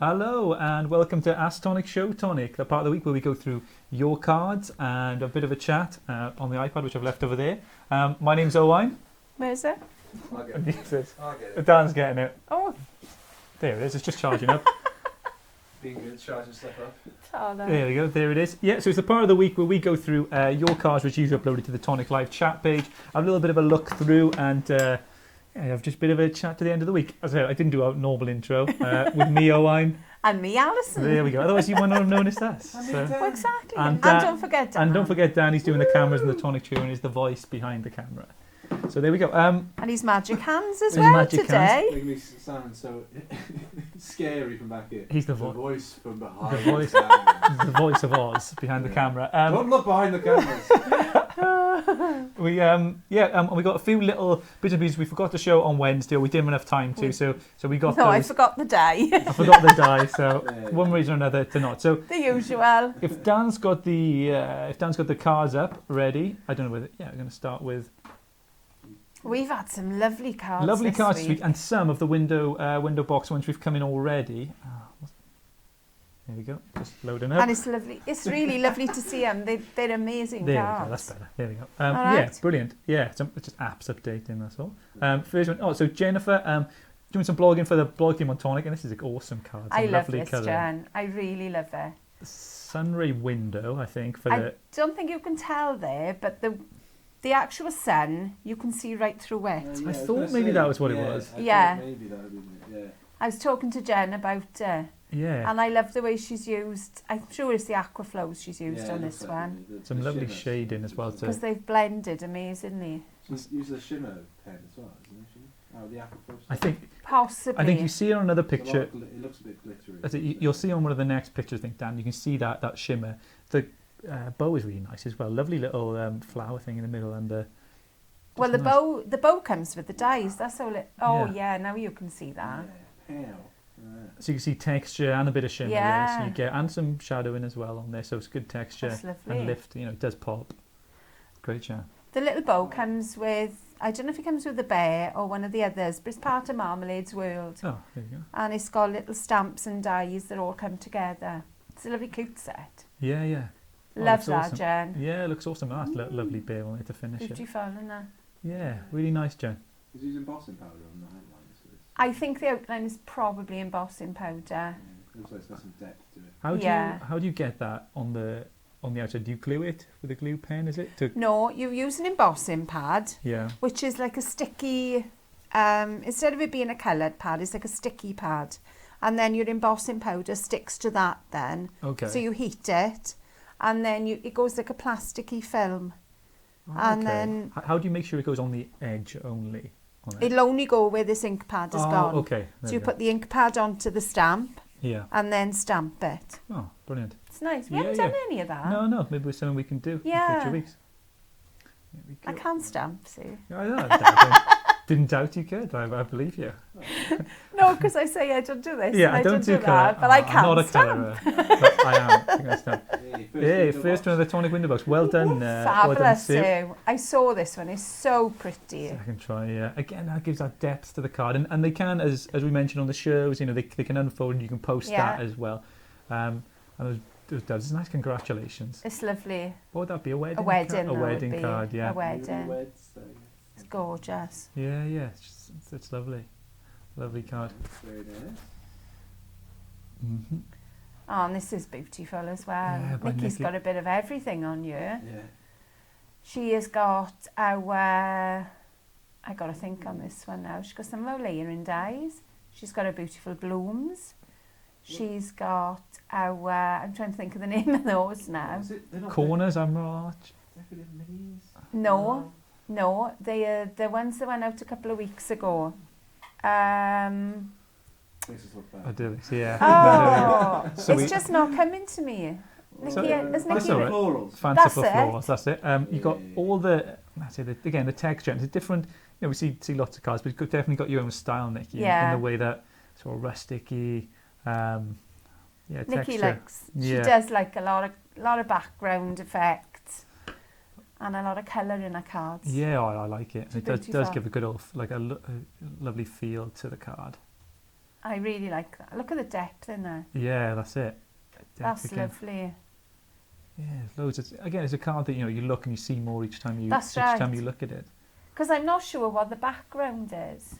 Hello and welcome to Ask Tonic Show Tonic, the part of the week where we go through your cards and a bit of a chat on the iPad, which I've left over there. My name's Owain. Where's it? I'll get it. I'll get it. Dan's getting it. Oh, There it is, it's just charging up. Being good, charging stuff up. Tala. There we go, there it is. Yeah, so it's the part of the week where we go through your cards, which usually uploaded to the Tonic Live chat page. Have a little bit of a look through and have just a bit of a chat to the end of the week. As I said, I didn't do a normal intro with me, Owain. And me, Alison. There we go. Otherwise, you might not have noticed us. Well, exactly. And And don't forget Dan. And don't forget Danny's doing the cameras and the Tonic Chew and is the voice behind the camera. So there we go. And his magic hands as His well magic today. Making me sound so scary from back here. He's the voice from behind. The voice. The voice of Oz behind the camera. Don't look behind the cameras. We we got a few little bits and pieces we forgot to show on Wednesday. Or we didn't have enough time to, so we got No, those. I forgot the day. I forgot the die, so Yeah. one reason or another to not. So The usual. if Dan's got the cards up ready, I don't know whether we're going to start with We've had some lovely cards lovely this cards this week. week, and some of the window box ones we've come in already. There we go, just loading up. And it's lovely. It's really lovely to see them. They're amazing There we cards. go, that's better. There we go. All Yeah, right. brilliant. Yeah, it's just apps updating, that's all. First one, so Jennifer, doing some blogging for the blog team on Tonic, and this is an awesome card. It's a I love lovely this, colour. Jen. I really love it. Sunray window, I think, for I the... don't think you can tell there, but the actual sun, you can see right through it. I thought maybe that was what it was. I Yeah. thought maybe that would be it, yeah. I was talking to Jen about Yeah. and I love the way she's used, I'm sure it's the aqua flows she's used Yeah, on it this looks like one. Some lovely shimmer. shading as well. Because they've blended amazingly. She's used the shimmer pen as well, isn't she? Oh, the apple first. I think Possibly. you see it on another It's a picture. lot it looks a bit glittery. I think you'll see on one of the next pictures, I think, Dan, you can see that shimmer. The bow is really nice as well. Lovely little flower thing in the middle. And Well, just nice. the bow comes with the dies. That's all it. Oh, Yeah. yeah, now you can see that. Yeah, pale. So you can see texture and a bit of shimmer there. So Yeah. you get, and some shadowing as well on there. So it's good texture That's lovely. and lift. You know, it does pop. Great job. The little bow comes with, I don't know if it comes with the bear or one of the others, but it's part of Marmalade's world. Oh, there you go. And it's got little stamps and dies that all come together. It's a lovely cute set. Yeah, yeah. Oh, Love looks that, awesome. Jen. Yeah, it looks awesome. That's lovely bear on it to finish it. Beautiful, isn't it? Yeah, really nice, Jen. He's using embossing powder on the outlines. So it's, I think the outline is probably embossing powder. yeah, looks like it's got some depth to it. How do you get that on the outside? Do you glue it with a glue pen? Is it to? No, you use an embossing pad, Yeah. which is like a sticky, instead of it being a coloured pad, it's like a sticky pad. And then your embossing powder sticks to that then. Okay. So you heat it, and then it goes like a plasticky film. And then How do you make sure it goes on the edge only? On it? it'll only go where this ink pad has gone. Okay. There So you go. put the ink pad onto the stamp Yeah. and then stamp it. Oh, brilliant. It's nice. We Yeah, haven't done yeah. any of that. No, maybe it's something we can do in Yeah. future weeks. There we I go. can't stamp, see. I know, I didn't doubt you could. I believe you. No, because I say I don't do this. Yeah, and I don't do that, colour. but I I'm can not a stamp. colourer. But I am. I think I stamp. Yeah, First one of the Tonic window box. Well done. Well done, Fabulous Sue. too. I saw this one. It's so pretty. Second try, yeah. Again, that gives that depth to the card, and they can, as we mentioned on the shows, you know, they can unfold and you can post Yeah. that as well. And those doves, it's nice. Congratulations. It's lovely. What would that be? A wedding? A wedding. A that would wedding be. card, yeah. A wedding. Weds, so, It's gorgeous. Yeah. It's lovely. Lovely card. very nice. Mm-hmm. Oh, and this is beautiful as well. Yeah, by Nikki's Nikki. got a bit of everything on you. Yeah. She has got our, I got to think on this one now. She's got some of our layering dies. She's got her beautiful blooms. She's got our, I'm trying to think of the name of those now. Is it, they're not Corners, I'm right. decorative minis? No, they are the ones that went out a couple of weeks ago. This is what I do this, yeah. Oh, So it's we- just not coming to me. Nikki, So- has That's Nikki all right. Florals. Fanciful That's it. florals, that's it. You've got Yeah. all the, again, the texture. It's different, you know, we see lots of cards, but you've definitely got your own style, Nikki, Yeah. in the way that sort of rusticy, Nikki texture. likes. She Yeah. does like a lot of background effects and a lot of colour in her cards. Yeah, I like it. It's It does beautiful. give a good old, like a lovely feel to the card. I really like that. Look at the depth in there. Yeah, that's it. That's Again. lovely. Yeah, there's loads. Again, it's a card that you look and you see more each time you That's each time right. you look at it. Because I'm not sure what the background is.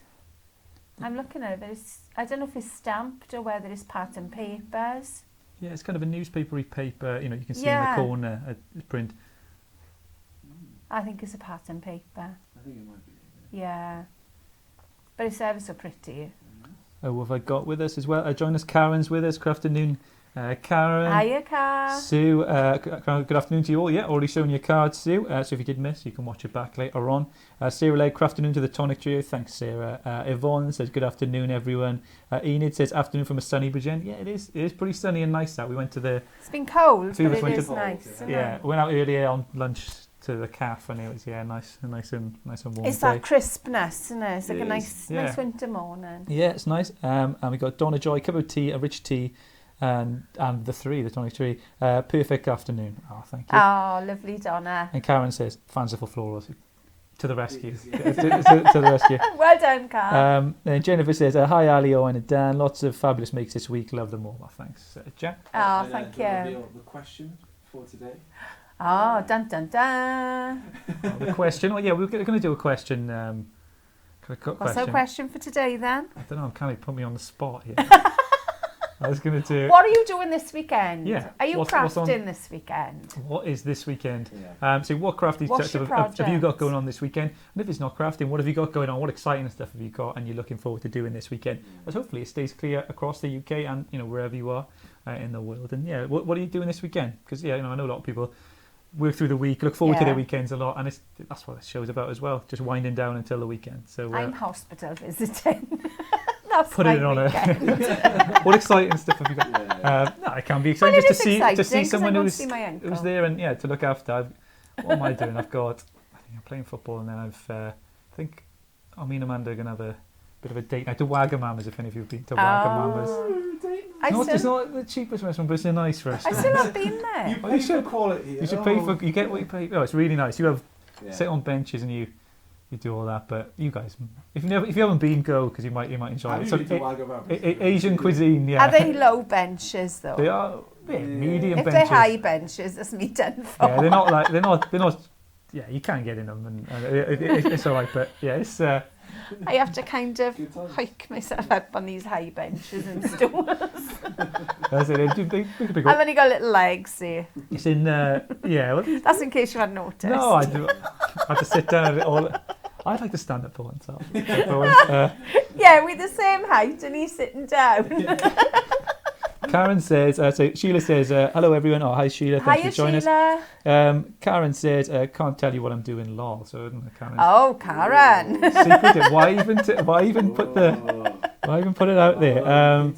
I'm looking at it. I don't know if it's stamped or whether it's pattern papers. Yeah, it's kind of a newspapery paper. You can see Yeah. in the corner a print. I think it's a pattern paper. I think it might be. Yeah. But it's ever so pretty. Oh, what have I got with us as well? Join us. Karen's with us. Good afternoon, Karen. Hiya, Car. Sue, good afternoon to you all. Yeah, already shown your card, Sue. So if you did miss, you can watch it back later on. Sarah Legg, good afternoon to the Tonic Trio. Thanks, Sarah. Yvonne says, good afternoon, everyone. Enid says, afternoon from a sunny Bridgend. Yeah, it is. It is pretty sunny and nice out. We went to the... It's been cold, Two of but us it went is to- nice. Isn't Yeah, it? we went out earlier on lunch to the cafe, and it was nice and warm. It's day. that crispness, isn't it? It's like It a is. nice Yeah. winter morning. Yeah, it's nice. And we got Donna Joy, cup of tea, a rich tea, and the Tonic Tree. Perfect afternoon. Oh, thank you. Oh, lovely, Donna. And Karen says, fanciful florals. To the rescue. to the rescue. Well done, Car. And Jennifer says, hi Ali, Owen and Dan. Lots of fabulous makes this week. Love them all. Well, thanks, Jack. Oh, thank Do you want to you. reveal the question for today? Oh, dun dun dun. The question. Oh, yeah, we're going to do a question. What's our question for today then? I don't know. Kind of put me on the spot here. I was going to do. What are you doing this weekend? Yeah, Are you what's crafting on- this weekend? What is this weekend? Yeah. So what crafty What's stuff your have you got project? going on this weekend? And if it's not crafting, what have you got going on? What exciting stuff have you got and you're looking forward to doing this weekend? As hopefully it stays clear across the UK and wherever you are in the world. And yeah, what are you doing this weekend? Because I know a lot of people work through the week, look forward to their Yeah. weekends a lot, and that's what this show's about as well. Just winding down until the weekend. So I'm hospital visiting. That's put my it on weekend. what exciting stuff have you got? Yeah. No, it can be Well, exciting it just is exciting to see 'cause someone I want who's to see my uncle. there and to look after. What am I doing? I think I'm playing football, and then I think me and Amanda are gonna have a bit of a date night to Wagamama's. If any of you've been to Wagamama's, it's not the cheapest restaurant, but it's a nice I restaurant. still have been there. You Oh, pay you for should- quality. You should pay for. You get what you pay. Oh, it's really nice. You have Yeah. sit on benches and you do all that. But you guys, if you haven't been, go because you might enjoy Have it. you So, been to Wagamama's? Asian cuisine, yeah. Are they low benches though? They are medium If benches. they're high benches, that's me done for. Yeah, they're not. Yeah, you can get in them, and it's all right. But yeah, it's. I have to kind of Good times. hike myself up on these high benches and stools. That's it. They could be I've good. only got little legs here. It's in. Yeah. Well, That's in case you hadn't noticed. no, I do. I have to sit down. I'd like to stand up for once. Yeah, we're the same height and he's sitting down. Karen says. So Sheila says, "Hello everyone." Oh, hi Sheila. Thanks Hiya, for joining us. Sheila. Karen says, "Can't tell you what I'm doing, lol." So Karen. Oh, Karen. Secretive. Why even put it out there?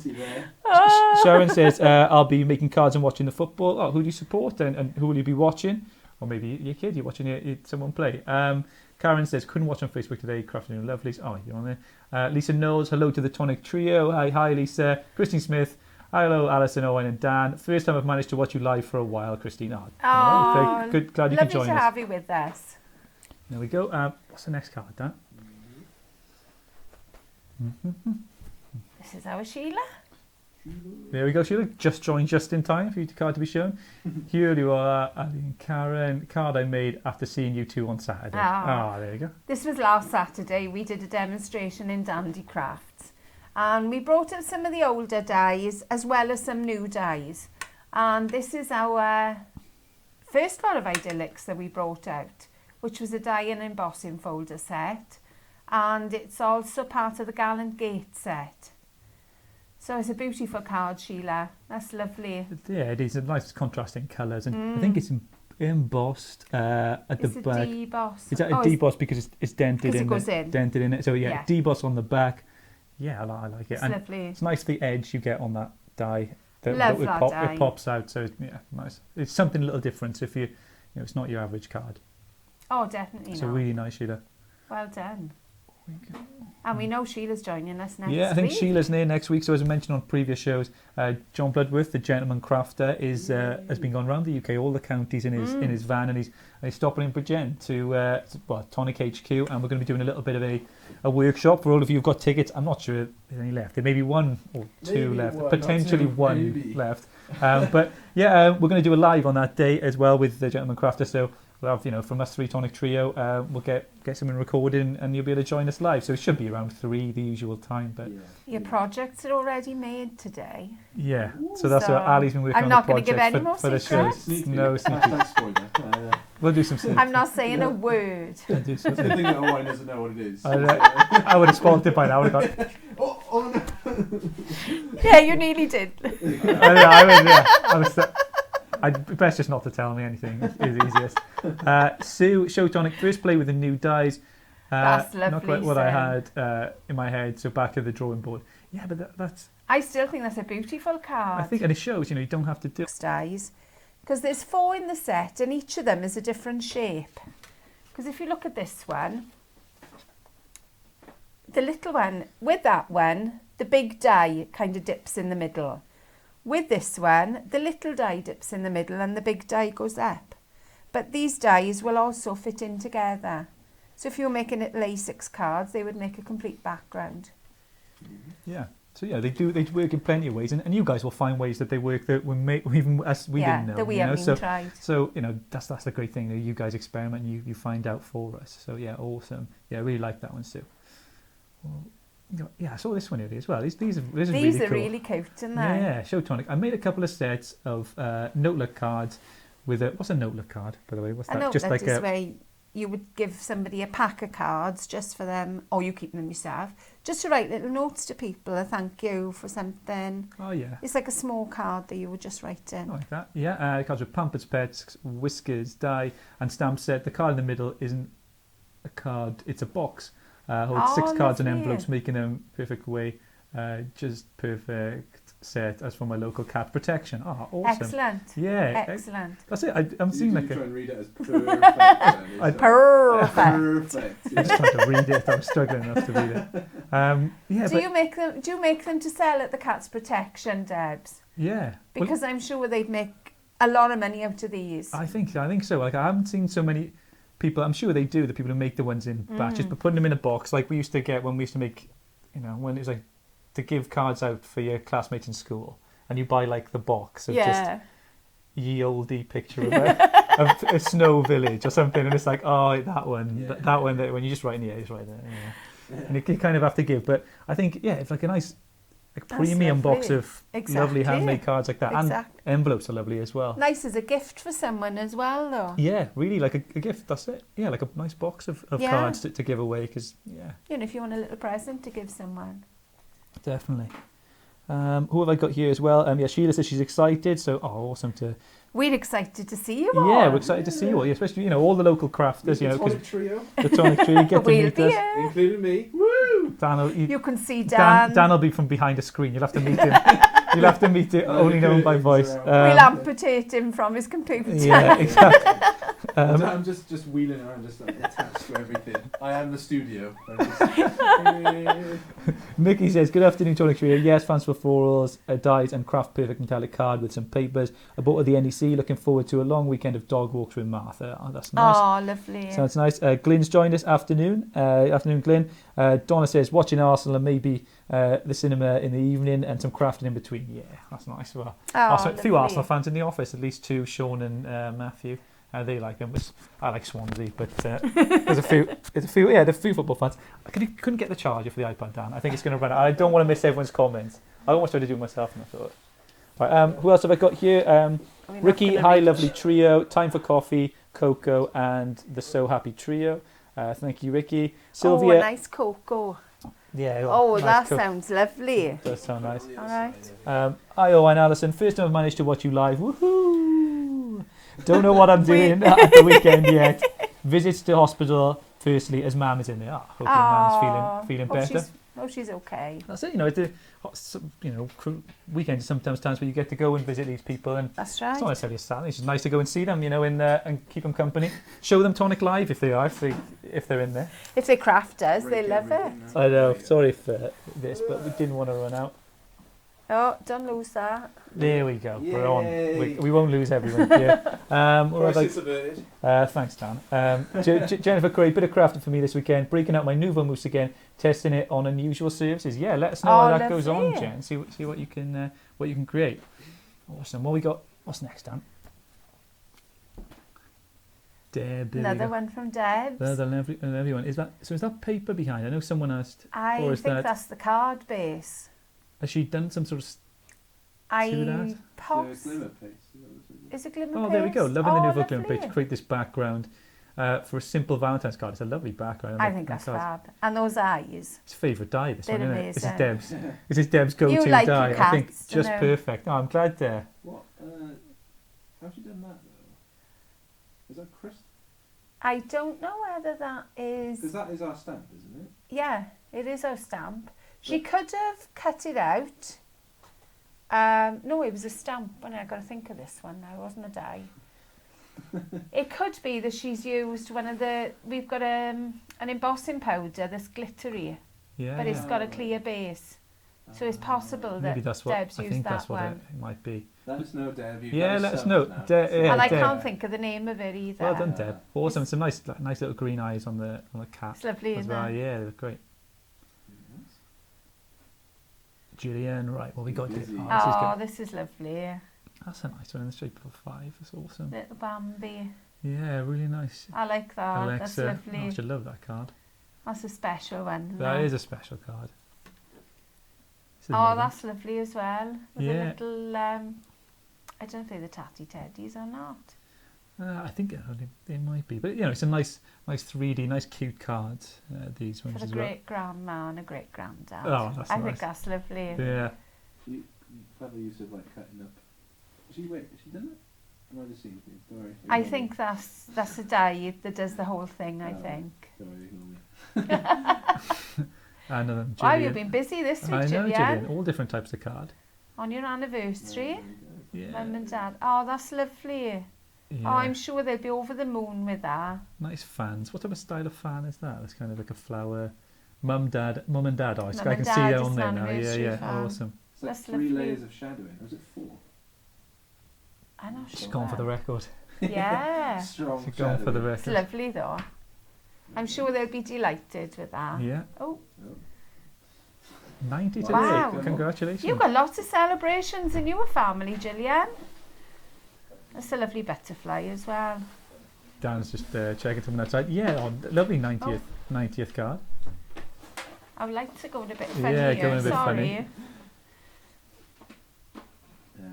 Sharon says, I'll be making cards and watching the football. Oh, who do you support and who will you be watching? Or maybe your kid, you're watching someone play. Karen says, couldn't watch on Facebook today, Crafting and Lovelies. Oh, you're on there. Lisa Knowles, hello to the Tonic Trio. Hi Lisa. Christine Smith. Hello, Alison, Owen and Dan. First time I've managed to watch you live for a while, Christine. Oh, very good. Glad you can lovely join to us. have you with us. There we go. What's the next card, Dan? This is our Sheila. There we go, Sheila. Just joined just in time for your card to be shown. Here you are, Ali and Karen. Card I made after seeing you two on Saturday. Ah. There you go. This was last Saturday. We did a demonstration in Dandy Crafts. And we brought out some of the older dies as well as some new dies. And this is our first lot of idyllics that we brought out, which was a die and embossing folder set. And it's also part of the Gallant Gate set. So it's a beautiful card, Sheila. That's lovely. Yeah, it is a nice contrasting colours, and I think it's embossed at It's the a back. deboss. It's a deboss because it's dented 'cause it in. goes in. Dented in it. So yeah, Yeah. deboss on the back. Yeah, I like it. It's And lovely. it's nice the edge you get on that die. Love that die. It pops out. So yeah, nice. It's something a little different. So if it's not your average card. Oh, definitely So not. really nice, Sheila. Well done. And we know Sheila's joining us next week. Yeah, I think Sheila's there next week. So as I mentioned on previous shows, John Bloodworth, the gentleman crafter, has been going around the UK, all the counties in his van, and he's stopping in Bridgend to Tonic HQ, and we're going to be doing a little bit of a workshop for all of you who've got tickets. I'm not sure there's any left. There may be one or two left, potentially one left. But yeah, we're going to do a live on that day as well with the gentleman crafter. So we'll have, from us three Tonic Trio, we'll get something recorded and you'll be able to join us live. So it should be around 3, the usual time. But your projects are already made today. Yeah, so that's what Ali's been working on the project for the shows. No sneaky. We'll do some sneaky. I'm not saying a word. I think that Owen doesn't know what it is. I would have spoiled it by now. I would have gone, oh no. Yeah, you nearly did. I'd best just not to tell me anything. It's easiest. Sue, Show Tonic, first play with the new dies. That's lovely. Not quite what I had in my head, so back to the drawing board. Yeah, but that's... I still think that's a beautiful card. I think, and it shows, you don't have to do... Dies, because there's 4 in the set, and each of them is a different shape. Because if you look at this one, the little one, with that one, the big die kind of dips in the middle. With this one, the little die dips in the middle and the big die goes up. But these dies will also fit in together. So if you're making little A6 cards, they would make a complete background. Yeah. So yeah, they work in plenty of ways, and you guys will find ways that they work that we didn't know. That we haven't even tried. So that's the great thing that you guys experiment and you find out for us. So yeah, awesome. Yeah, I really like that one too. Well, yeah, I saw this one here as well. These are really cool. Really cute, aren't they? Yeah, Show Tonic. I made a couple of sets of notelet cards with what's a notelet card, by the way? What's that? Just like a way you would give somebody a pack of cards just for them, or you keep them yourself, just to write little notes to people, a thank you for something. Oh yeah. It's like a small card that you would just write in. Like that. Yeah. Cards with Pampers Pets, Whiskers, die, and stamp set. The card in the middle isn't a card; it's a box. Holds 6 cards and envelopes, making them perfect way, just perfect set as for my local cat protection. Oh, awesome! Excellent. Yeah, excellent. That's it. I'm seeing like try and read it as perfect. Perfect. I'm just trying to read it. I'm struggling enough to read it. Yeah. Do you make them to sell at the Cat's Protection, Debs? Yeah. Because I'm sure they'd make a lot of money out of these. I think so. Like I haven't seen so many people, I'm sure they do, the people who make the ones in batches, but putting them in a box like we used to get when we used to make, when it was like to give cards out for your classmates in school, and you buy like the box of just ye olde picture of a snow village or something, and it's like, oh, that one, that one, when you just write in the air, it's right there. Yeah. And you kind of have to give, but I think, it's like a nice premium box of lovely handmade cards like that. And envelopes are lovely as well. Nice as a gift for someone as well, though. Yeah, really, like a gift, that's it. Yeah, like a nice box of cards to give away, because, if you want a little present to give someone. Definitely. Who have I got here as well? Sheila says she's excited, so awesome to... We're excited to see you all. Yeah, we're excited to see you all, especially, all the local crafters, The Tonic Trio. The Tonic Trio, get to meet us. Including me. Woo! Dan you can see Dan. Dan will be from behind a screen. You'll have to meet him. You'll have to meet him, only known by voice. We'll amputate him from his computer. Yeah, exactly. I'm just wheeling around, just like attached to everything. I am the studio. Mickey says, good afternoon, Tonic Trio. Yes, fans for florals, dies and craft perfect metallic card with some papers. I bought at the NEC. Looking forward to a long weekend of dog walks with Martha. Oh, that's nice. Oh, lovely. Sounds nice. Glyn's joined us afternoon. Afternoon, Glyn. Donna says, watching Arsenal and maybe the cinema in the evening and some crafting in between. Yeah, that's nice. Well, a few Arsenal fans in the office, at least 2, Sean and Matthew. They like them. I like Swansea, but there's a few football fans. I couldn't get the charger for the iPad down. I think it's going to run out. I don't want to miss everyone's comments. I almost tried to do it myself, and I thought. Right, who else have I got here? Ricky, hi, lovely trio. Time for coffee, Coco, and the So Happy trio. Thank you, Ricky. Sylvia. Oh, a nice Coco. Yeah. Nice that sounds lovely. It does sound nice. All right. Io and Alison, first time I've managed to watch you live. Woohoo! Don't know what I'm doing at the weekend yet. Visits to hospital, firstly, as Mam is in there. Hope your Mam's feeling better. Oh, she's okay. That's it. Weekends are sometimes times where you get to go and visit these people, and That's it's right. not necessarily a Saturday. It's just nice to go and see them, and keep them company. Show them Tonic Live if they're in there. If they're crafters, they Break love it. everything now. I know. Sorry for this, but we didn't want to run out. Oh, don't lose that. There we go. We're on. Yay. We won't lose everyone. Yeah. Crisis averted. Thanks, Dan. Jennifer Cray, bit of crafting for me this weekend. Breaking out my Nouveau Mousse again. Testing it on unusual surfaces. Yeah, let us know how that goes on, lovely. Jen. See what you can create. Awesome. What we got? What's next, Dan? Deb. There we Another go. one from Debs. Another lovely one. Is that paper behind? I know someone asked. I or is think that's the card base. Has she done some sort of? I The pops. glimmer paste. Is it glimmer Oh, paste? there we go. Loving the Nouveau Glimmer lovely. page to create this background for a simple Valentine's card. It's a lovely background. I think that's fab. And those eyes. It's favourite dye, this They're one, isn't it? This is amazing. Deb's. This is Deb's go-to You like your dye. I think cats, just don't you? perfect. Oh, I'm glad. What? How's she done that though? Is that crystal? I don't know whether that Because is... that is our stamp, isn't it? Yeah, it is our stamp. She could have cut it out. No, it was a stamp. When I got to think of this one now, it wasn't a dye. It could be that she's used one of the... We've got an embossing powder that's glittery, Yeah. but it's got a clear base. So it's possible Maybe that that's what Deb's I used think. that That's what one. it might be. Let us know, Deb. You've Yeah, got let us yourself know. now. Yeah, And I Deb. can't think of the name of it either. Well done, Deb. Awesome. Some nice little green eyes on the cat It's lovely, as isn't well. it? Yeah, they look great. Gillian, right? What we got here? Busy. Oh, this is Oh, good. this is lovely. That's a nice one in the shape of a 5. That's awesome. Little Bambi. Yeah, really nice. I like that. Alexa, That's oh, I lovely. should love that card. That's a special one. Isn't That it? is a special card. This is Oh, another one. that's lovely as well. With Yeah. a little, I don't know if they're the tatty teddies or not. I think they might be, but it's a nice 3D, nice cute card. These ones For a as well. great grandma and a great granddad. Oh, that's I nice. think that's lovely. Yeah, You clever use of like cutting up. Has she done it? Am I deceived you? Sorry. I Ignore think that's a dye that does the whole thing, I Oh. think. me. Sorry, ignore me. and Wow, Gillian. you've been busy this week, I know, Gillian. Gillian. All different types of card. On your anniversary, Yeah. Mum and Dad. Oh, that's lovely. Yeah. Oh, I'm sure they'll be over the moon with that. Nice fans. What type of style of fan is that? It's kind of like a flower. Mum and dad. Oh, I Mum can and see Dad, it just on an there now. Yeah, anniversary yeah. fan. Awesome. It's like That's 3 lovely. layers of shadowing. Or is it 4? I'm not sure. She's gone for the record. Yeah. Strong She's gone for the shadowing. It's record. lovely though. I'm sure they'll be delighted with that. Yeah. Oh, 90 today. Wow. Congratulations. you've got lots of celebrations in your family, Gillian. That's a lovely butterfly as well. Dan's just checking something outside. Yeah, lovely 90th card. I would like to go a bit funny Yeah, here. going a bit Sorry. funny.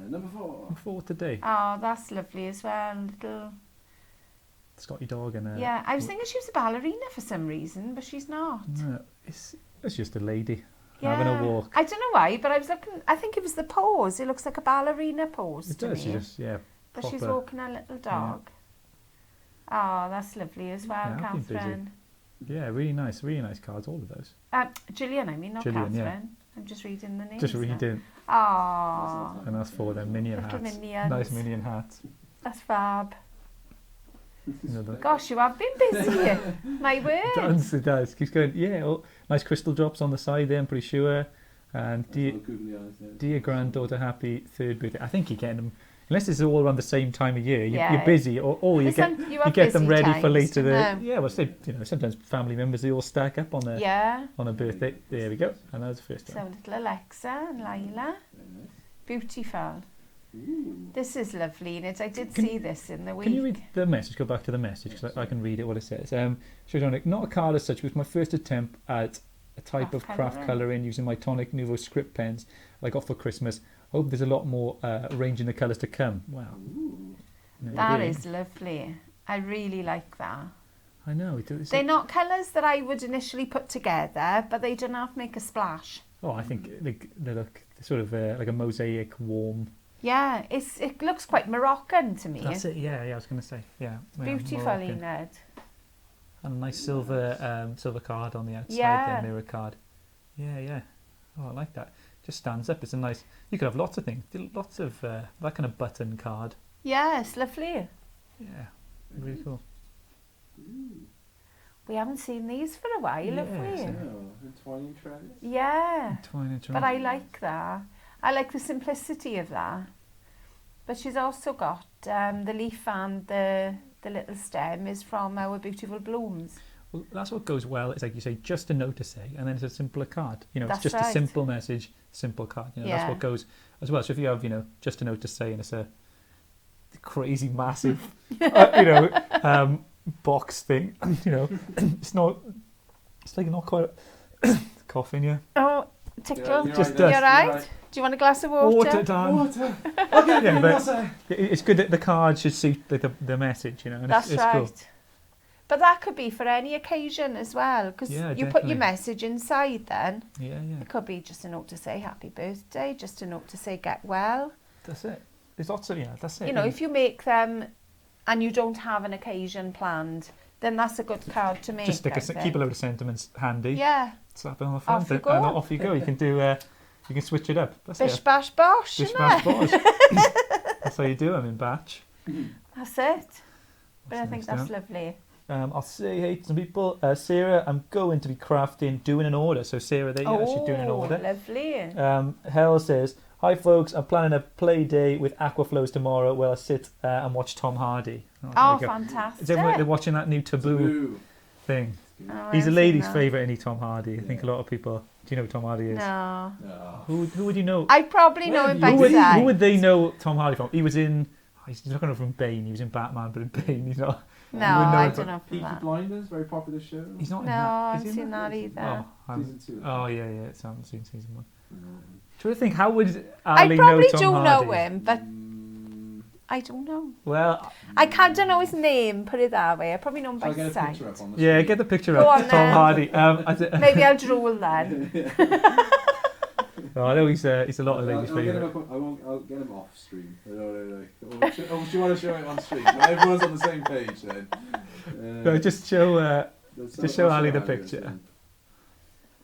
Number 4. For today. Oh, that's lovely as well. Little. Scotty dog and a... Yeah, I was thinking she was a ballerina for some reason, but she's not. No, it's just a lady having a walk. I don't know why, but I was looking. I think it was the pose. It looks like a ballerina pose It to does. me. She just, yeah. But she's proper- walking a little dog. Oh, that's lovely as well, Yeah, I've been busy. Catherine. Yeah, really nice cards, all of those. Gillian, I mean, not Gillian, yeah. Catherine. I'm just reading the names. Just reading, Oh, and that's for them minion little hats. minions. Nice minion hats. That's fab. Another. Gosh, you have been busy. My word. It does. Keeps going. Yeah, nice crystal drops on the side there, I'm pretty sure. And dear granddaughter, happy 3rd birthday. I think you're getting them, unless it's all around the same time of year, Yeah. you're busy, or you Listen, get you you have get them busy ready for times, later. don't you? Yeah, well, say, sometimes family members, they all stack up on Yeah. on a birthday. There we go. And that was the first So one. little Alexa and Lila. Beautiful. This is lovely, and I did see this in the week. Can you read the message? Go back to the message, because I can read it, what it says. Shows not a card as such, it was my first attempt at a type of craft colouring using my Tonic Nouveau script pens I got for Christmas. Hope there's a lot more range in the colours to come. Wow. That is lovely. I really like that. I know. They're not colours that I would initially put together, but they do not make a splash. Oh, I think they look sort of like a mosaic, warm. Yeah, it looks quite Moroccan to me. That's it. Yeah, I was going to say. Yeah. Beautiful, Moroccan. Enid. And a nice silver card on the outside, Yeah. the mirror card. Yeah. Oh, I like that. Just stands up. It's a nice. You could have lots of things. Lots of that kind of button card. Yes, lovely. Yeah, really cool. Ooh. We haven't seen these for a while, have we? Yes, Oh, entwining threads. Yeah. Twine But I like that. I like the simplicity of that. But she's also got the leaf and the little stem is from Our Beautiful Blooms. Well, that's what goes well. It's like you say, just a note to say, and then it's a simpler card. You know, That's it's just a right. simple message, simple card. You know, that's Yeah. what goes as well. So if you have, just a note to say, and it's a crazy massive, box thing, it's not. It's like not quite coughing. Yeah. Oh, tickle. You're Just right, dust. You're right. Do you want a glass of water? Water time. Water. Okay, Yeah, but water. it's good that the card should suit the message. And That's it's right. cool. But that could be for any occasion as well, because Yeah, you put definitely. your message inside then. Yeah. It could be just a note to say happy birthday, just a note to say get well. That's it. There's lots of that's it. You know, if you make them and you don't have an occasion planned, then that's a good card to make. just I think. keep a load of sentiments handy. Yeah. Slap it on the front. Off you and go. off you go. You can do. You can switch it up. That's Bish it. bash bosh, Bish isn't bash it? bosh. That's how you do them in batch. That's it. But I What's think next that's down? lovely. I'll say hey to some people. Sarah, I'm going to be doing an order. So Sarah, there you're actually doing an order. Lovely. Hell says, hi folks, I'm planning a play day with Aquaflows tomorrow where I'll sit and watch Tom Hardy. Oh, there we go. fantastic. Is everyone they're watching that new Taboo Taboo. thing? Oh, I He's a haven't lady's seen that. favourite, isn't he, Tom Hardy? I think a Yeah. lot of people. Do you know who Tom Hardy is? No. No. Who would you know? I probably know Where him have by you Who been? would sight. they know Tom Hardy from? He was in. He's looking from Bane. He was in Batman, but in Bane, he's not. No, You would know I him don't know from Peaky that. Blinders, very popular show. He's not in No, that. I Is he haven't in seen that? that either. Oh, Season 2. oh yeah. It's I haven't seen season 1. Mm. Trying to think, how would I Ali know probably Tom do Hardy? know him, but Mm. I don't know. Well, I don't know his name, put it that way. I probably know him Shall by I get a sight. picture up on the yeah, screen? get the picture Go up. on Tom then. Hardy. Maybe I'll drool then. Oh, I know he's a lot of ladies' I'll get him favourite. up, I'll get him off stream. I don't know, like, do you want to show it on stream? Not everyone's on the same page then. No, just show. Let's show Ali the Ali this picture. then.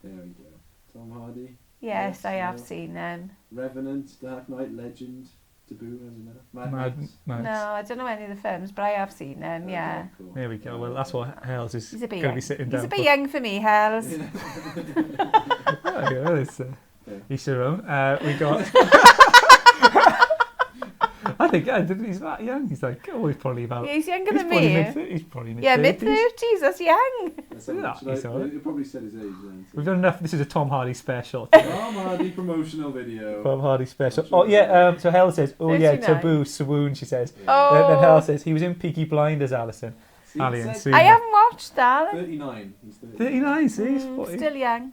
There we go. Tom Hardy, Yes, I have no. seen him. Revenant, Dark Knight, Legend, Taboo, I don't know. Mad Mad Max. Max. No, I don't know any of the films, but I have seen him, Okay, yeah. cool. There we go. Well, that's what Hells is He's a going bit to young. be sitting He's down a bit for. young for me, Hells. Oh, yeah, it's, Yeah. each their own. We got. I think he's that young. He's like, he's probably about. He's younger He's than probably me. he's probably mid. Yeah, mid-30s, that's young. That's Yeah, how he's alright. it probably said his age then. We've done enough. This is a Tom Hardy special. Tom Hardy promotional video. Tom Hardy special. Sure. Oh yeah. So Hell says, oh yeah, 39. Taboo, swoon. She says. Oh. Then Hell says he was in Peaky Blinders, Alison. See, Ali it and said Sue. I haven't watched that. 39. He's 39. 39. See, he's 40. Still young.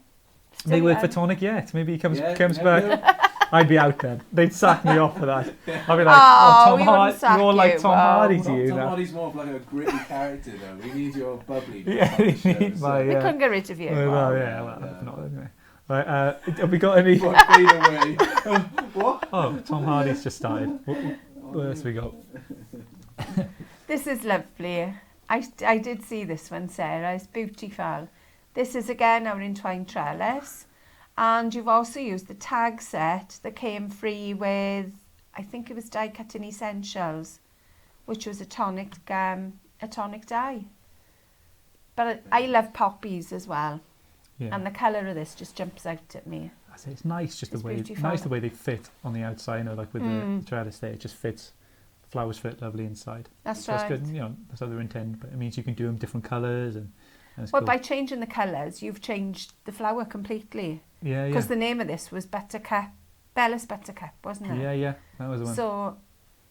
Still Maybe work young. for Tonic yet. Maybe he comes Yeah, bames never back. know. I'd be out then. They'd sack me off for that. I'd be like, Oh, Tom we wouldn't Hardy. sack You're like you, Tom wow. Hardy to Tom you now. Hardy's more of like a gritty character though. We need your bubbly. Yeah, we need my. We couldn't get rid of you. Well, yeah, not anyway. Right, have we got any? What fade away? What? Oh, Tom Hardy's just died. What else we got? This is lovely. I did see this one, Sarah. It's beautiful. This is again our entwined trellis. And you've also used the tag set that came free with, I think it was die cutting essentials, which was a tonic dye. But I love poppies as well. Yeah, And the colour of this just jumps out at me. I say it's nice, just It's the way beautiful. nice the way they fit on the outside. You know, like with Mm. the trellis there, it just fits. Flowers fit lovely inside. That's So right. that's good. You know, that's how they're intended. But it means you can do them different colours and it's Well, cool. by changing the colours, you've changed the flower completely. Yeah, yeah, Because the name of this was Buttercup, Bella's Buttercup, wasn't it? yeah. That was the one. So,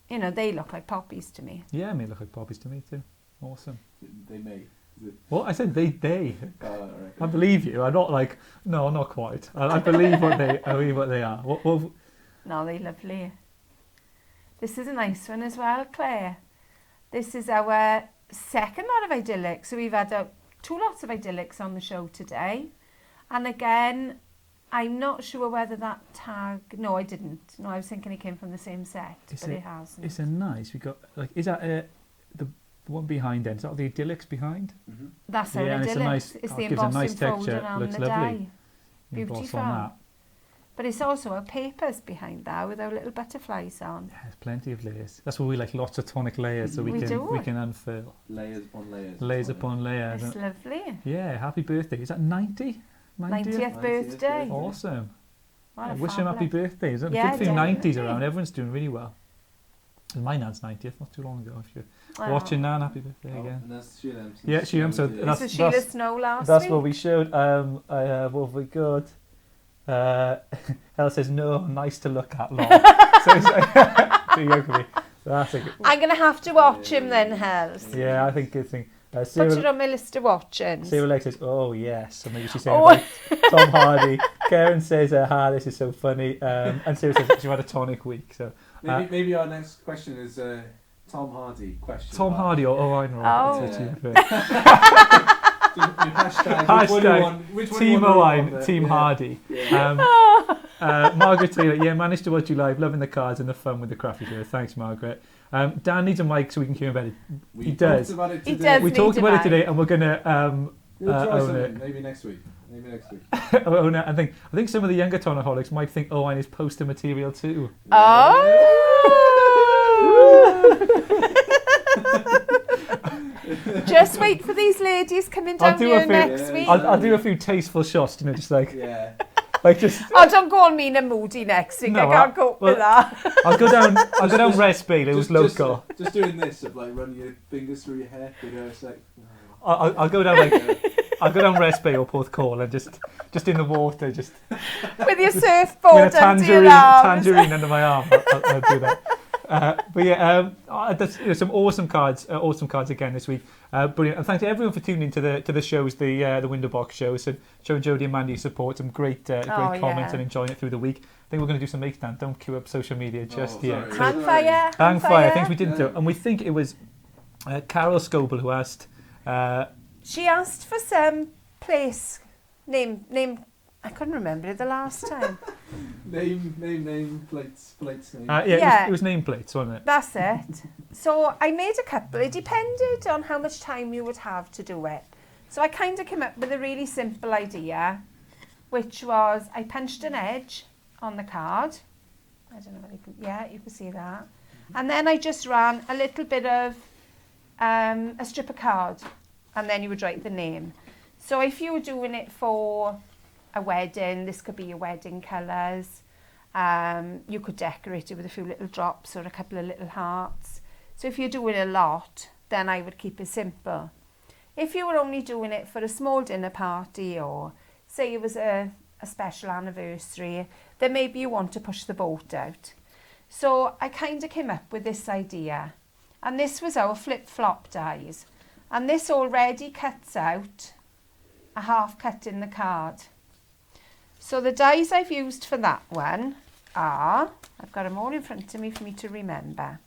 you know, they look like poppies to me. Yeah, I mean, look like poppies to me too. Awesome. They may. Is it? Well, I said they. Right. I believe you. I'm not like, no, not quite. I believe what they are. What, No, they're lovely. This is a nice one as well, Claire. This is our second lot of idyllics. So we've had 2 lots of idyllics on the show today. And again, I'm not sure whether that tag... No, I didn't. No, I was thinking it came from the same set, but it hasn't. it's a nice. We got like, is that the one behind then? Is that the idyllics behind? Mm-hmm. That's our Yeah, and it's a idyllics. nice- It's oh, the it gives a nice embossing folder texture. on Looks the lovely. die. You can gloss Beautiful. on that. But it's also our papers behind there with our little butterflies on. Yeah, there's plenty of layers. That's why we like lots of tonic layers, so we can unfurl. Layers upon layers. Layers upon layers. It's lovely. Yeah, happy birthday. Is that 90? 90th birthday. Awesome. What Yeah, a wish him happy fabulous- birthday. There's a Yeah, good few 90s definitely. around. Everyone's doing really well. And my nan's 90th, not too long ago. If you're Wow. watching Nan, happy birthday Oh, again. and that's Sheila. Yeah, Sheila, so This that's- was Sheila Snow last That's week. what we showed. I have what have we got? Hell says no, nice to look at. Lol. So it's like, too young for me. So that's a good. I'm going to have to watch him then, Hells. Yeah, I think good thing. Put it Sarah, on my list of watchings. Sarah Lake says, "Oh yes," so maybe she's saying Oh. about Tom Hardy. Karen says, "Ha, this is so funny." And Sarah says she had a tonic week. So Maybe our next question is Tom Hardy question. Tom Hardy or I know. Oh. Hashtag which one Team you want to Owen, roll on Team there? Hardy. Yeah. Margaret Taylor, yeah, managed to watch you live, loving the cards and the fun with the crafty show. Thanks, Margaret. Dan needs a mic so we can hear him better. We He does. talked about it He today. does. We need talked a about it mic. today, and we're gonna We'll try own something. it. Maybe next week. own it. I think some of the younger tonaholics might think Owen is poster material too. Just wait for these ladies coming down here next week. I'll do a few tasteful shots, just like Yeah. like just. Oh, don't call me in a moody next week. No, I can't cope with that. I'll go down Rest Bay. It was local. Just doing this of like running your fingers through your hair. It's like. I'll go down I'll go down Rest Bay or Porthcawl and just in the water, just With your surfboard with a under your arms. tangerine under my arm. I'll do that. But yeah, that's some awesome cards again this week. Brilliant, and thanks to everyone for tuning into the shows, the window box shows, and showing Jodie and Mandy support, some great comments yeah. and enjoying it through the week. I think we're going to do some make stand. Don't queue up social media just yet. sorry. Hang fire. Things we didn't do, and we think it was Carol Scoble who asked. She asked for some place name. I couldn't remember it the last time. Name, plates name. Yeah. It was nameplates, wasn't it? That's it. So I made a couple. It depended on how much time you would have to do it. So I kind of came up with a really simple idea, which was I punched an edge on the card. I don't know whether you can see that. And then I just ran a little bit of a strip of card, and then you would write the name. So if you were doing it for a wedding, this could be your wedding colours. You could decorate it with a few little drops or a couple of little hearts. So if you're doing a lot, then I would keep it simple. If you were only doing it for a small dinner party, or say it was a special anniversary, then maybe you want to push the boat out. So I kind of came up with this idea. And this was our flip-flop dies. And this already cuts out a half cut in the card. So the dies I've used for that one are, I've got them all in front of me for me to remember.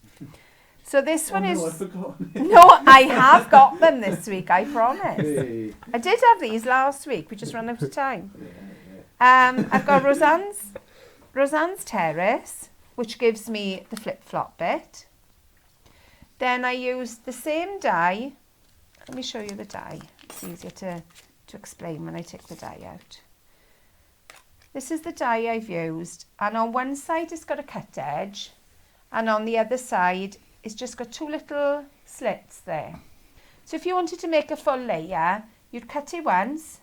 So this one is... No, I forgot. No, I have got them this week, I promise. Hey. I did have these last week, we just ran out of time. Yeah. I've got Roseanne's Terrace, which gives me the flip-flop bit. Then I used the same die. Let me show you the die. It's easier to explain when I take the die out. This is the die I've used, and on one side it's got a cut edge, and on the other side it's just got two little slits there. So if you wanted to make a full layer, you'd cut it once,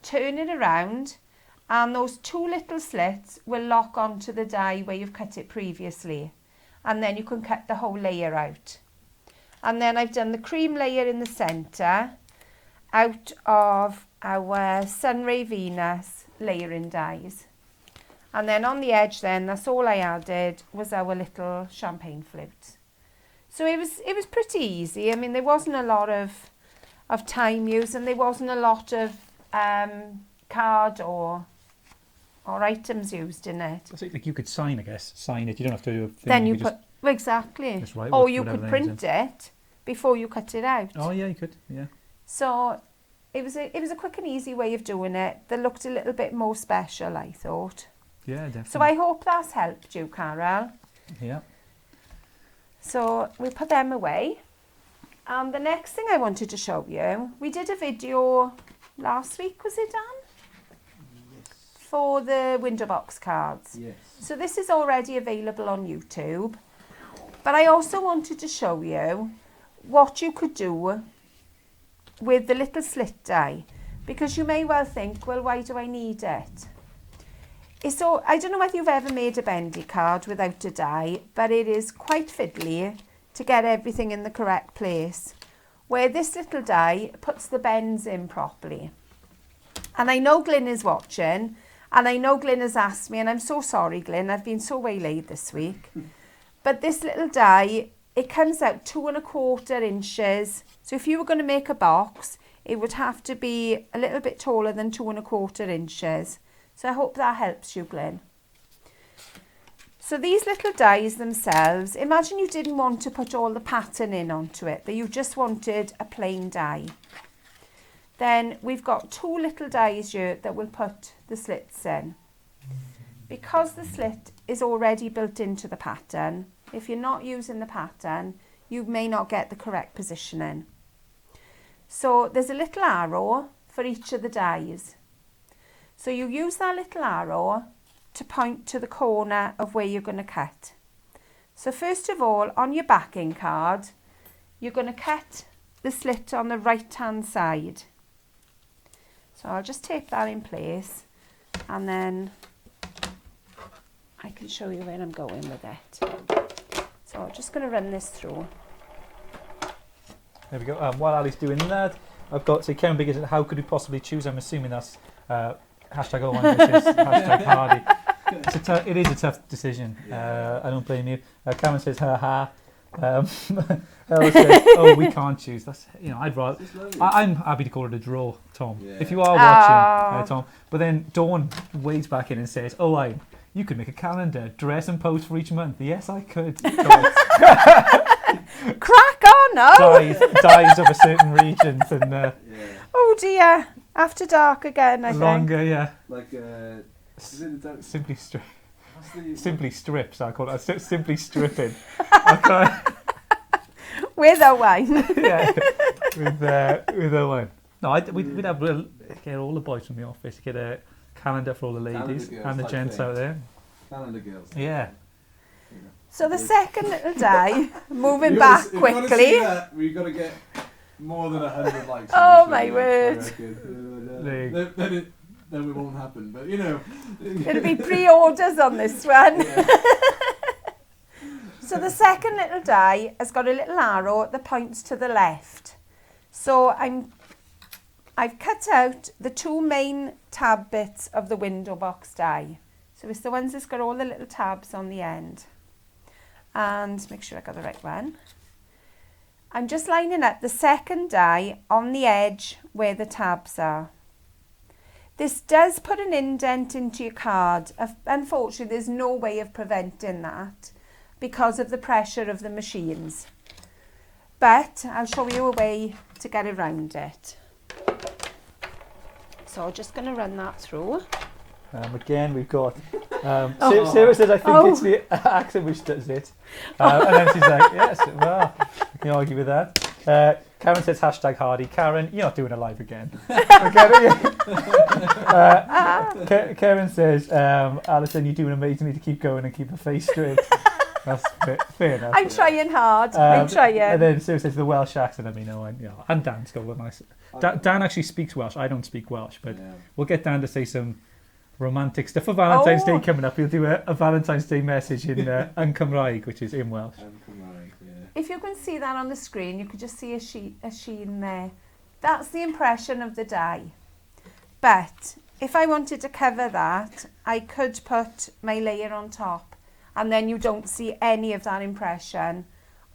turn it around, and those two little slits will lock onto the die where you've cut it previously. And then you can cut the whole layer out. And then I've done the cream layer in the centre out of our Sunray Venus layering dies. And then on the edge then, that's all I added was our little champagne flute. So it was pretty easy. I mean, there wasn't a lot of time used, and there wasn't a lot of card or items used in it. So like you could sign it. You don't have to do a thing. Then you just- put, well, exactly. just write Or you whatever could the name's print it before you cut it out. Oh yeah, you could. Yeah. So it was a quick and easy way of doing it that looked a little bit more special, I thought. Yeah, definitely. So I hope that's helped you, Carol. Yeah. So we'll put them away. And the next thing I wanted to show you, we did a video last week, was it, Dan? for the window box cards. Yes. So this is already available on YouTube. But I also wanted to show you what you could do with the little slit die. Because you may well think, well, why do I need it? I don't know whether you've ever made a bendy card without a die, but it is quite fiddly to get everything in the correct place. Where this little die puts the bends in properly. And I know Glyn is watching, and I know Glyn has asked me, and I'm so sorry, Glyn, I've been so waylaid this week. But this little die, it comes out 2¼ inches. So if you were going to make a box, it would have to be a little bit taller than 2¼ inches. So I hope that helps you, Glyn. So these little dies themselves, imagine you didn't want to put all the pattern in onto it, that you just wanted a plain die. Then we've got 2 little dies here that will put the slits in. Because the slit is already built into the pattern, if you're not using the pattern, you may not get the correct positioning. So there's a little arrow for each of the dies. So you use that little arrow to point to the corner of where you're going to cut. So first of all, on your backing card, you're going to cut the slit on the right hand side. So I'll just tape that in place and then I can show you where I'm going with it. So I'm just going to run this through. There we go. While Ali's doing that, I've got, so Karen Big, how could we possibly choose? I'm assuming that's hashtag O1 versus hashtag Hardy. It is a tough decision. I don't blame you. Cameron says, ha ha. Ella says, oh, we can't choose. That's, I'd rather. I'm happy to call it a draw, Tom. Yeah. If you are watching, Tom. But then Dawn wades back in and says, oh, you could make a calendar, dress and post for each month. Yes, I could. Crack on, no! Dies of a certain region. And, oh dear, after dark again, I think. Longer, yeah. Like, Simply strip. Simply strips, I call it. Simply stripping. Okay. With a wine. Yeah, with a wine. No, we'd get all the boys from the office, get a calendar for all the ladies and the gents out there. Calendar girls. Yeah. So the second little die, moving back quickly. We've got to get more than 100 likes. Oh my word. Then it won't happen, but It'll be pre-orders on this one. Yeah. So the second little die has got a little arrow that points to the left. So I've cut out the 2 main tab bits of the window box die. So it's the ones that's got all the little tabs on the end. And make sure I got the right one. I'm just lining up the second die on the edge where the tabs are. This does put an indent into your card. Unfortunately, there's no way of preventing that because of the pressure of the machines. But I'll show you a way to get around it. So I'm just going to run that through. Again, we've got Sarah says, I think it's the accent which does it. And then she's like, yes, well, I can argue with that. Karen says, hashtag Hardy. Karen, you're not doing a live again. Karen says, Alison, you're doing amazingly to keep going and keep a face straight. That's fair enough. I'm trying hard. I'm trying. And then Sarah says, the Welsh accent, and Dan's got a nice. Dan actually speaks Welsh. I don't speak Welsh, but we'll get Dan to say some romantic stuff for Valentine's Day coming up. He'll do a Valentine's Day message in Yn Cymraeg, which is in Welsh. If you can see that on the screen, you could just see a sheen there. That's the impression of the die. But if I wanted to cover that, I could put my layer on top and then you don't see any of that impression,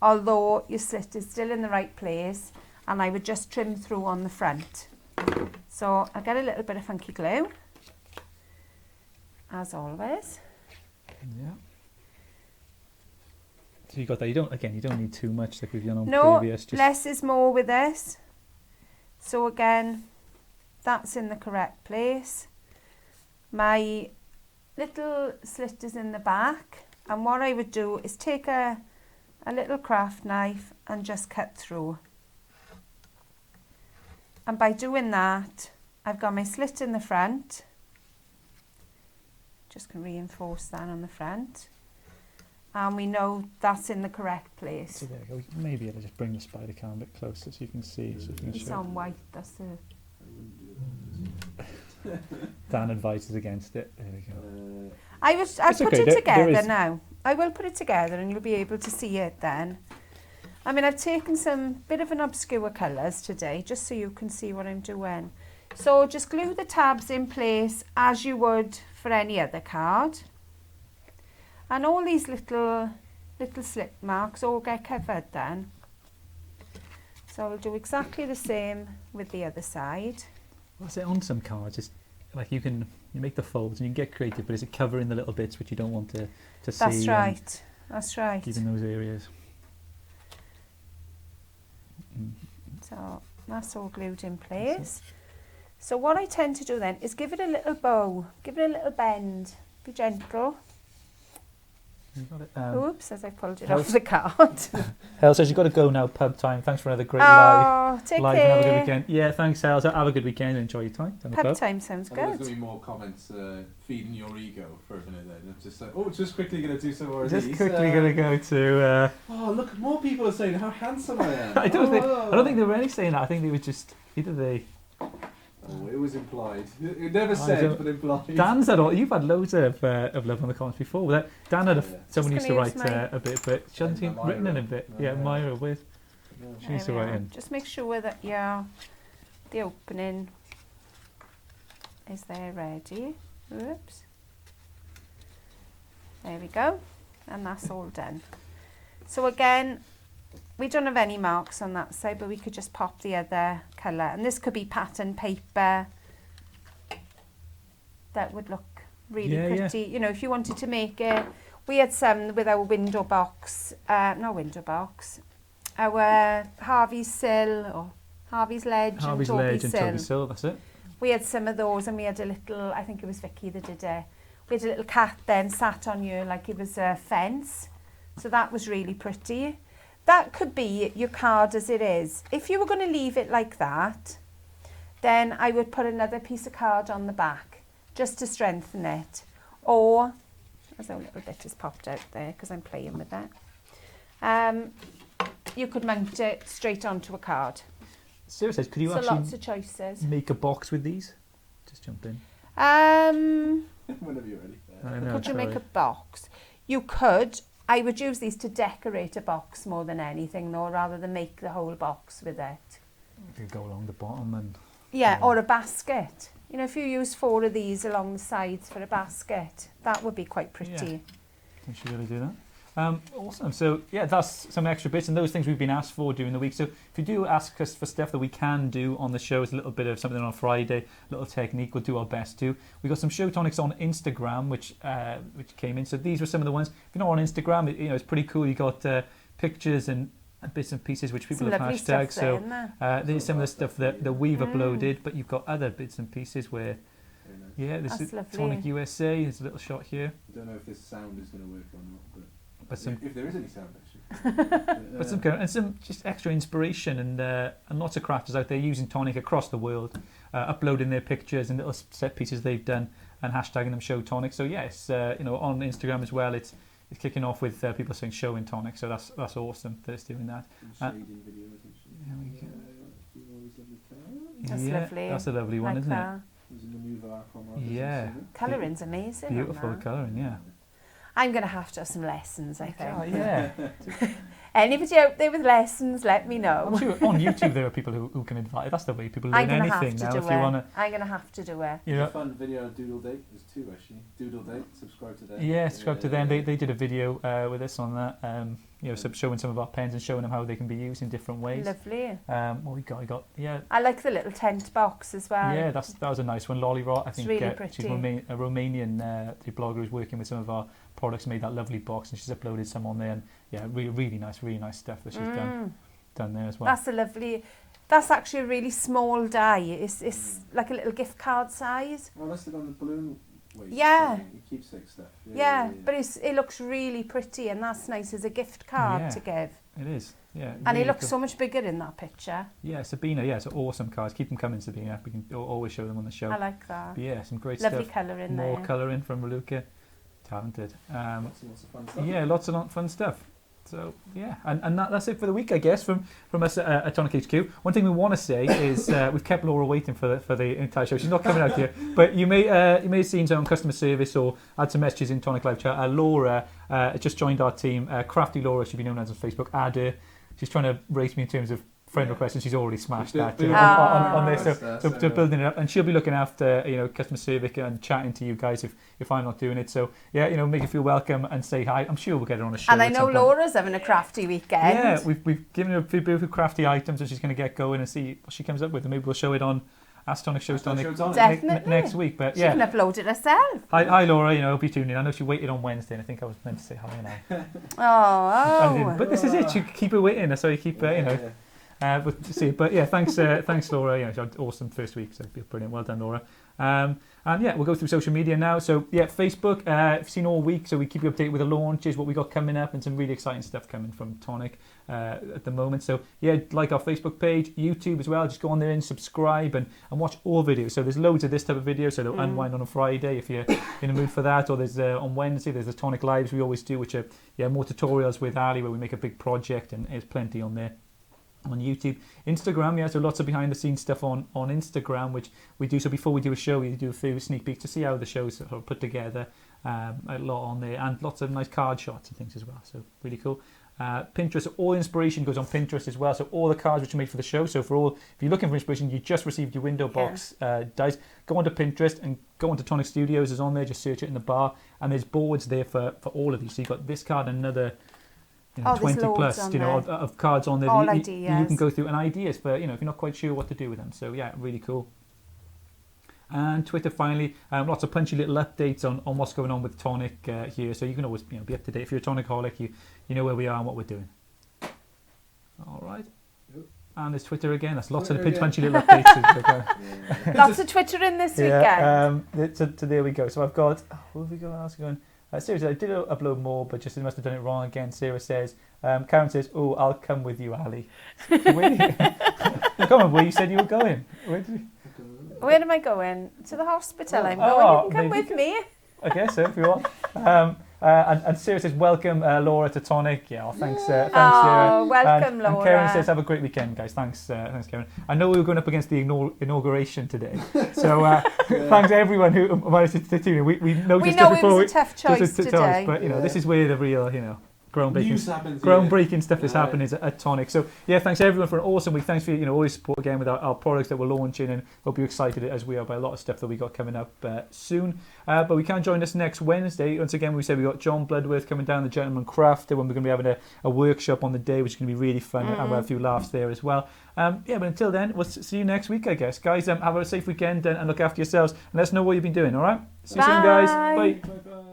although your slit is still in the right place, and I would just trim through on the front. So I'll get a little bit of funky glue, as always. Yeah. So you got that. You don't need too much like we've done on previous. No, less is more with this. So again, that's in the correct place. My little slit is in the back, and what I would do is take a little craft knife and just cut through. And by doing that, I've got my slit in the front, Just can reinforce that on the front. And we know that's in the correct place. So there you go. Maybe I'll just bring the spider cam a bit closer so you can see. So you can It's show. on white, that's the... Dan advises against it. There we go. I've It's put okay, it there together is- now. I will put it together and you'll be able to see it then. I mean, I've taken some bit of an obscure colours today, just so you can see what I'm doing. So just glue the tabs in place as you would for any other card. And all these little slip marks all get covered then. So I'll do exactly the same with the other side. What's it on some cards? It's like you make the folds and you can get creative, but is it covering the little bits which you don't want to see? That's right. That's right. Keeping those areas. So that's all glued in place. So what I tend to do then is give it a little bow, give it a little bend, be gentle. You got it. Oops, as I pulled it Hel- off the card. Hel says you've got to go now, pub time. Thanks for another great live. Take Live care. and have a good weekend. Yeah, thanks, Hel. Have a good weekend and enjoy your time. Down the Pub pub. time sounds I think there's good. going to be more comments feeding your ego for a minute then. It's just like, oh, just quickly going to do some more of Just these. quickly going to go to. Oh, look, more people are saying how handsome I am. I don't think they were really saying that. I think they were just either they. Oh, it was implied. It never I said, don't- but implied. Dan's had all. You've had loads of love on the comments before. Dan had Yeah. someone Just used to gonna write use my- a bit, but she hasn't Myra. written in a bit. Yeah, Yeah. Myra with. Yeah. She needs to There we write are. in. Just make sure that the opening is there ready. Oops. There we go. And that's all done. So again, we don't have any marks on that side, but we could just pop the other colour. And this could be pattern paper. That would look really Yeah, yeah. pretty. You know, if you wanted to make it. We had some with our window box, not window box, our Harvey's sill or Harvey's ledge Harvey's and Toby's Ledge and sill. Toby's Sill, that's it. We had some of those and we had a little, I think it was Vicky that did it. We had a little cat then sat on you like it was a fence. So that was really pretty. That could be your card as it is. If you were going to leave it like that, then I would put another piece of card on the back just to strengthen it. Or, as a little bit has popped out there because I'm playing with that. You could mount it straight onto a card. Sarah says, could you So lots actually of choices. make a box with these? Just jump in. Whenever you're ready. I don't know. Could you try. make a box? You could. I would use these to decorate a box more than anything, though, rather than make the whole box with it. You could go along the bottom and. Yeah, Yeah. or a basket. You know, if you use 4 of these along the sides for a basket, that would be quite pretty. Yeah. We should really do that. Awesome. So yeah, that's some extra bits and those things we've been asked for during the week. So if you do ask us for stuff that we can do on the show, it's a little bit of something on Friday, a little technique, we'll do our best to. We got some show tonics on Instagram, which came in. So these were some of the ones. If you're not on Instagram, it's pretty cool. You got pictures and bits and pieces which people Some have lovely hashtagged. stuff there, So isn't there? this is some of the stuff that we've uploaded, but you've got other bits and pieces where. Very nice. Yeah, this That's is lovely. Tonic USA. There's a little shot here. I don't know if this sound is going to work or not, But some, if there is any sound actually. but some just extra inspiration and lots of crafters out there using Tonic across the world, uploading their pictures and little set pieces they've done and hashtagging them Show Tonic. So yes, on Instagram as well. It's kicking off with people saying Show in Tonic. So that's awesome that it's doing that. Shading video, isn't she? There we go. All these lovely colours. That's yeah, lovely. that's a lovely one, Like isn't that. Using the new VAR format. Yeah. Colouring's amazing. it? on Beautiful that. colouring, yeah. I'm going to have to have some lessons, I think. Oh, yeah. Anybody out there with lessons, let me know. I'm sure on YouTube there are people who can advise. That's the way people I'm learn going to have anything to now. do If it. you want to, I'm going to have to do it. you There's know, a fun video on Doodle Date. There's 2 actually. Doodle Date. Subscribe to them. yeah, subscribe to them. They did a video with us on that. Showing some of our pens and showing them how they can be used in different ways. Lovely. What we got? I got I like the little tent box as well. yeah. That was a nice one. Lolly Rot. I It's think really she's pretty. a Romanian the blogger who's working with some of our products. Made that lovely box and she's uploaded some on there. And yeah, really nice stuff that she's done there as well. That's a lovely. That's actually a really small die. It's like a little gift card size. Oh, that's the one with balloon weight. Yeah. It keepsake stuff. Yeah, but it looks really pretty, and that's nice as a gift card Yeah. to give. It is. Yeah, And he really looks cool. so much bigger in that picture. Yeah, Sabina, yeah, it's awesome cars. Keep them coming, Sabina. We can always show them on the show. I like that. But yeah, some great Lovely stuff. colour in More there. colouring from Raluca. Talented. Lots and lots of fun stuff. Yeah, lots of fun stuff. So yeah, and that's it for the week, I guess, from us at Tonic HQ. One thing we want to say is we've kept Laura waiting for the entire show. She's not coming out here, but you may have seen her on customer service or had some messages in Tonic Live chat. Laura just joined our team. Crafty Laura should be known as on Facebook. Add her. She's trying to race me in terms of friend requests, and she's already smashed that on this. So building it up, and she'll be looking after customer service and chatting to you guys if I'm not doing it. So yeah, make you feel welcome and say hi. I'm sure we'll get her on a show. And I at know some point. Laura's having a crafty weekend. Yeah, we've given her a few beautiful crafty items, and she's going to get going and see what she comes up with, and maybe we'll show it on Ask Tonic Shows Tonic next week. But She yeah, can upload it herself. hi Laura. Hope you tuned in. I know she waited on Wednesday, and I think I was meant to say hi now. Oh. I didn't. But this is it. You keep her waiting. So you keep but yeah, thanks Laura. She had an awesome first week, so brilliant. Well done, Laura. And yeah, we'll go through social media now. So yeah, Facebook, I've seen all week, so we keep you updated with the launches, what we got coming up, and some really exciting stuff coming from Tonic at the moment. So yeah, like our Facebook page, YouTube as well. Just go on there and subscribe and watch all videos. So there's loads of this type of video. So they'll unwind on a Friday if you're in the mood for that, or there's on Wednesday there's the Tonic Lives we always do, which are more tutorials with Ali, where we make a big project, and there's plenty on there. On YouTube, Instagram, so lots of behind the scenes stuff on Instagram, which we do. So before we do a show, we do a few sneak peeks to see how the show's are put together. A lot on there, and lots of nice card shots and things as well. So really cool. Pinterest, all inspiration goes on Pinterest as well. So all the cards which are made for the show. So if you're looking for inspiration, you just received your window box dice, go onto Pinterest and go onto Tonic Studios. Is on there. Just search it in the bar, and there's boards there for all of you. So you've got this card and another. 20 plus, of cards on there. All ideas. You can go through, and ideas for, if you're not quite sure what to do with them. So yeah, really cool. And Twitter finally, lots of punchy little updates on what's going on with Tonic here. So you can always be up to date. If you're a Tonic-holic, you know where we are and what we're doing. All right. Yep. And there's Twitter again. That's lots of punchy little updates. Lots of Twitter in this weekend. So there we go. So I've got, what have we got else going? Seriously, I did upload more, but just must have done it wrong again. Sarah says, Karen says, "Oh, I'll come with you, Ali." So come on, where you said you were going? Where am I going? To the hospital. I'm going. You can come with me. I guess so, if you want. And Sarah says, welcome Laura to Tonic. Yeah, thanks Sarah. Welcome, Laura. And Karen says, have a great weekend, guys. Thanks Karen. I know we were going up against the inauguration today, so thanks everyone who managed to tune in. We noticed know before. It was a tough choice today. But this is where the real, groundbreaking stuff is happening at Tonic. So yeah, thanks everyone for an awesome week. Thanks for all your support again with our products that we're launching, and hope you're excited as we are by a lot of stuff that we got coming up soon. But we can join us next Wednesday. Once again, we said we got John Bloodworth coming down, the Gentleman Crafter, when we're going to be having a workship on the day, which is going to be really fun, and we'll have a few laughs there as well. But until then, we'll see you next week, I guess. Guys, have a safe weekend and look after yourselves, and let us know what you've been doing, all right? See you soon, guys. Bye. Bye-bye.